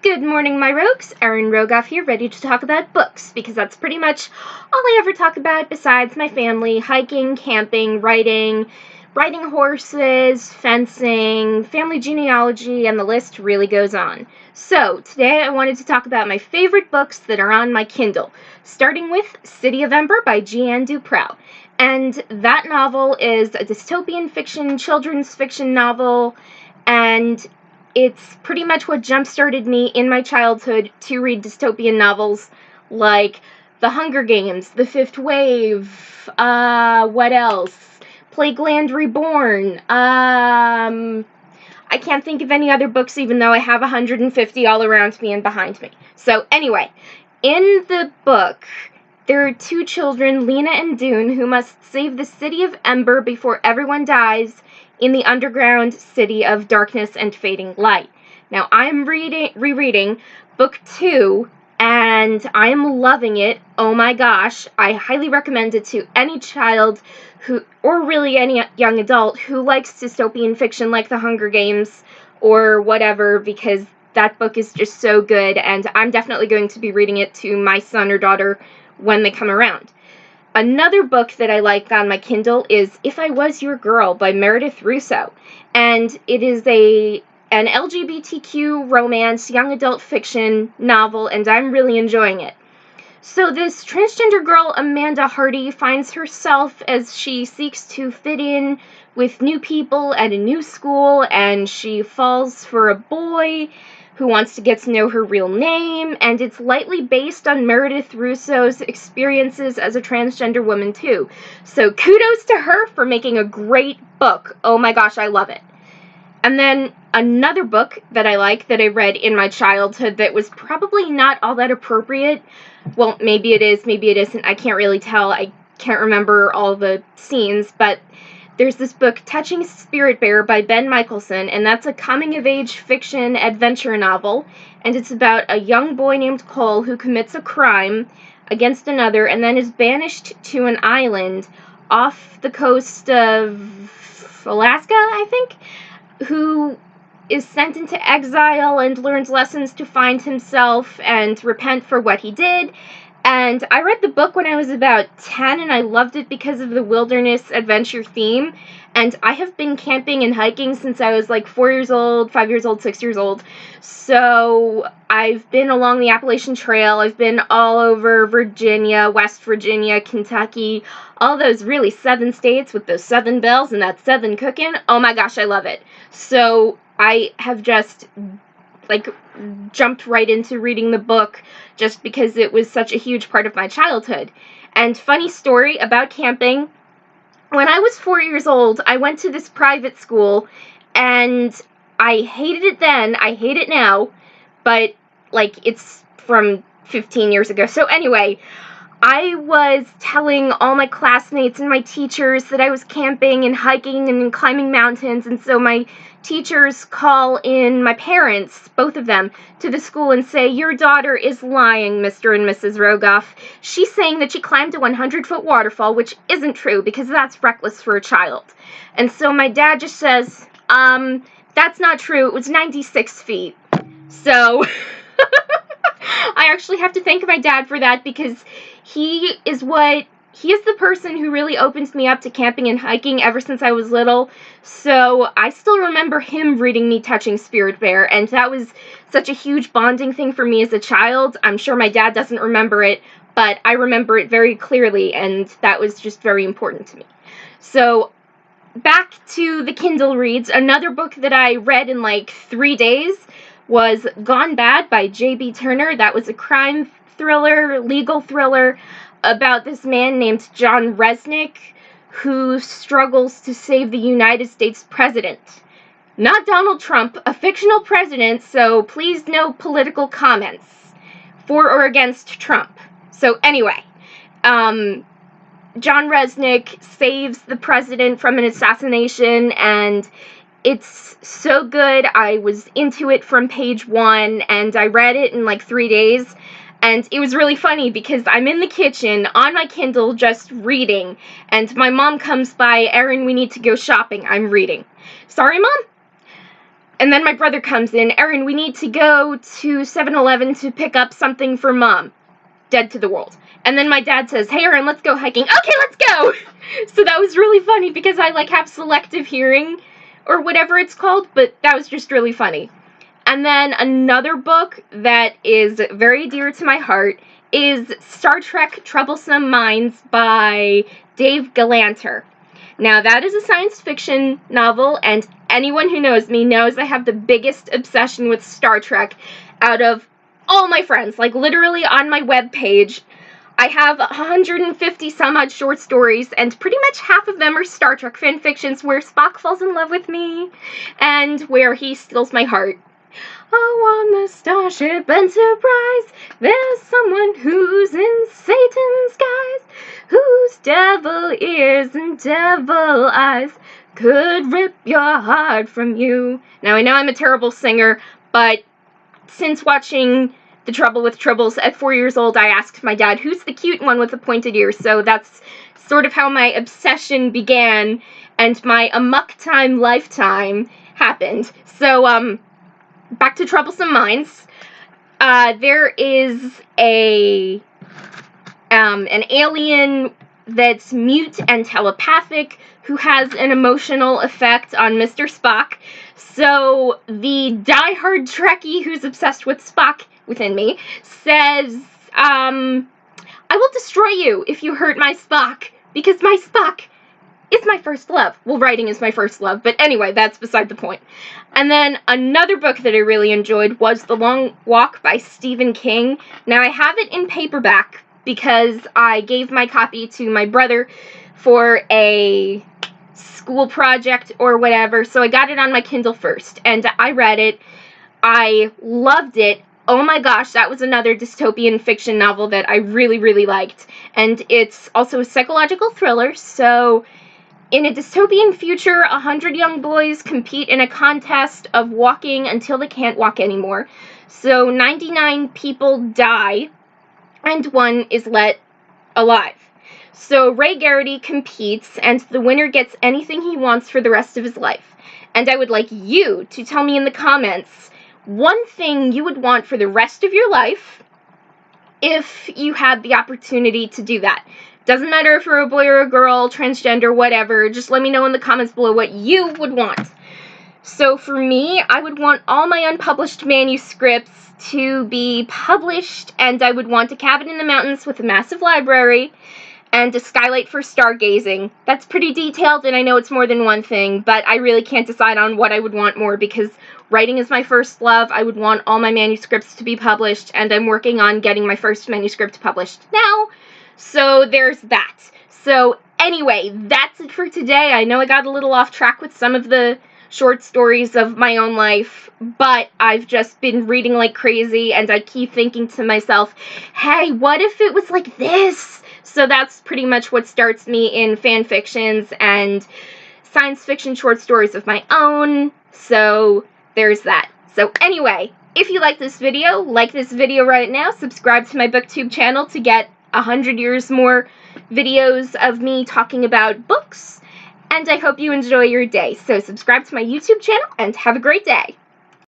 Good morning, my rogues. Erin Rogoff here, ready to talk about books, because that's pretty much all I ever talk about besides my family: hiking, camping, riding horses, fencing, family genealogy, and the list really goes on. So, today I wanted to talk about my favorite books that are on my Kindle, starting with City of Ember by Jeanne Duprow. And that novel is a dystopian fiction, children's fiction novel, and it's pretty much what jump-started me in my childhood to read dystopian novels like The Hunger Games, The Fifth Wave, what else? Plagueland Reborn. I can't think of any other books, even though I have 150 all around me and behind me. So anyway, in the book, there are two children, Lena and Dune, who must save the city of Ember before everyone dies in the underground city of darkness and fading light. Now, I'm rereading book 2, and I'm loving it. Oh my gosh, I highly recommend it to any child who, or really any young adult who likes dystopian fiction like The Hunger Games or whatever, because that book is just so good, and I'm definitely going to be reading it to my son or daughter when they come around. Another book that I like on my Kindle is If I Was Your Girl by Meredith Russo, and it is an LGBTQ romance, young adult fiction novel, and I'm really enjoying it. So this transgender girl, Amanda Hardy, finds herself as she seeks to fit in with new people at a new school, and she falls for a boy who wants to get to know her real name, and it's lightly based on Meredith Russo's experiences as a transgender woman too. So kudos to her for making a great book. Oh my gosh, I love it. And then another book that I like that I read in my childhood that was probably not all that appropriate. Well, maybe it is, maybe it isn't. I can't really tell. I can't remember all the scenes, but there's this book, Touching Spirit Bear by Ben Michelson, and that's a coming-of-age fiction adventure novel, and it's about a young boy named Cole who commits a crime against another and then is banished to an island off the coast of Alaska, I think, who is sent into exile and learns lessons to find himself and repent for what he did. And I read the book when I was about 10, and I loved it because of the wilderness adventure theme. And I have been camping and hiking since I was like 4 years old, 5 years old, 6 years old. So I've been along the Appalachian Trail. I've been all over Virginia, West Virginia, Kentucky, all those really southern states with those southern bells and that southern cooking. Oh my gosh, I love it. So I have just jumped right into reading the book just because it was such a huge part of my childhood. And funny story about camping, when I was 4 years old, I went to this private school, and I hated it then, I hate it now, but it's from 15 years ago. So anyway, I was telling all my classmates and my teachers that I was camping and hiking and climbing mountains, and so my teachers call in my parents, both of them, to the school and say, "Your daughter is lying, Mr. and Mrs. Rogoff. She's saying that she climbed a 100-foot waterfall," which isn't true, because that's reckless for a child. And so my dad just says, "That's not true, it was 96 feet. So I actually have to thank my dad for that, because he is the person who really opened me up to camping and hiking ever since I was little. So I still remember him reading me Touching Spirit Bear, and that was such a huge bonding thing for me as a child. I'm sure my dad doesn't remember it, but I remember it very clearly, and that was just very important to me. So back to the Kindle reads. Another book that I read in 3 days was Gone Bad by J.B. Turner. That was a crime thriller, legal thriller, about this man named John Resnick who struggles to save the United States president. Not Donald Trump, a fictional president, so please no political comments for or against Trump. So anyway, John Resnick saves the president from an assassination, and it's so good. I was into it from page 1, and I read it in 3 days. And it was really funny because I'm in the kitchen on my Kindle just reading, and my mom comes by, "Erin, we need to go shopping. I'm reading." "Sorry, Mom?" And then my brother comes in, Erin, we need to go to 7-Eleven to pick up something for Mom. Dead to the world. And then my dad says, hey, Erin, let's go hiking. Okay, let's go! So that was really funny because I, like, have selective hearing or whatever it's called, but that was just really funny. And then another book that is very dear to my heart is Star Trek Troublesome Minds by Dave Galanter. Now, that is a science fiction novel, and anyone who knows me knows I have the biggest obsession with Star Trek out of all my friends. Like, literally on my webpage, I have 150 some odd short stories, and pretty much half of them are Star Trek fan fictions where Spock falls in love with me and where he steals my heart. Oh, on the Starship Enterprise, there's someone who's in Satan's guise, whose devil ears and devil eyes could rip your heart from you. Now, I know I'm a terrible singer, but since watching The Trouble with Tribbles at 4 years old, I asked my dad, who's the cute one with the pointed ears? So that's sort of how my obsession began, and my amok time lifetime happened. So, back to Troublesome Minds. There is an alien that's mute and telepathic who has an emotional effect on Mr. Spock. So the diehard Trekkie who's obsessed with Spock within me says, I will destroy you if you hurt my Spock, because my Spock is my first love. Well, writing is my first love, but anyway, that's beside the point. And then another book that I really enjoyed was The Long Walk by Stephen King. Now, I have it in paperback because I gave my copy to my brother for a school project or whatever, so I got it on my Kindle first, and I read it. I loved it. Oh my gosh, that was another dystopian fiction novel that I really, really liked. And it's also a psychological thriller, so in a dystopian future, 100 young boys compete in a contest of walking until they can't walk anymore. So 99 people die, and one is let alive. So Ray Garrity competes, and the winner gets anything he wants for the rest of his life. And I would like you to tell me in the comments one thing you would want for the rest of your life if you had the opportunity to do that. Doesn't matter if you're a boy or a girl, transgender, whatever, just let me know in the comments below what you would want. So for me, I would want all my unpublished manuscripts to be published, and I would want a cabin in the mountains with a massive library and a skylight for stargazing. That's pretty detailed, and I know it's more than one thing, but I really can't decide on what I would want more because writing is my first love. I would want all my manuscripts to be published, and I'm working on getting my first manuscript published now. So there's that. So anyway, that's it for today. I know I got a little off track with some of the short stories of my own life, but I've just been reading like crazy, and I keep thinking to myself, hey, what if it was like this? So that's pretty much what starts me in fan fictions and science fiction short stories of my own. So there's that. So anyway, if you like this video right now, subscribe to my BookTube channel to get 100 years more videos of me talking about books, and I hope you enjoy your day. So subscribe to my YouTube channel and have a great day.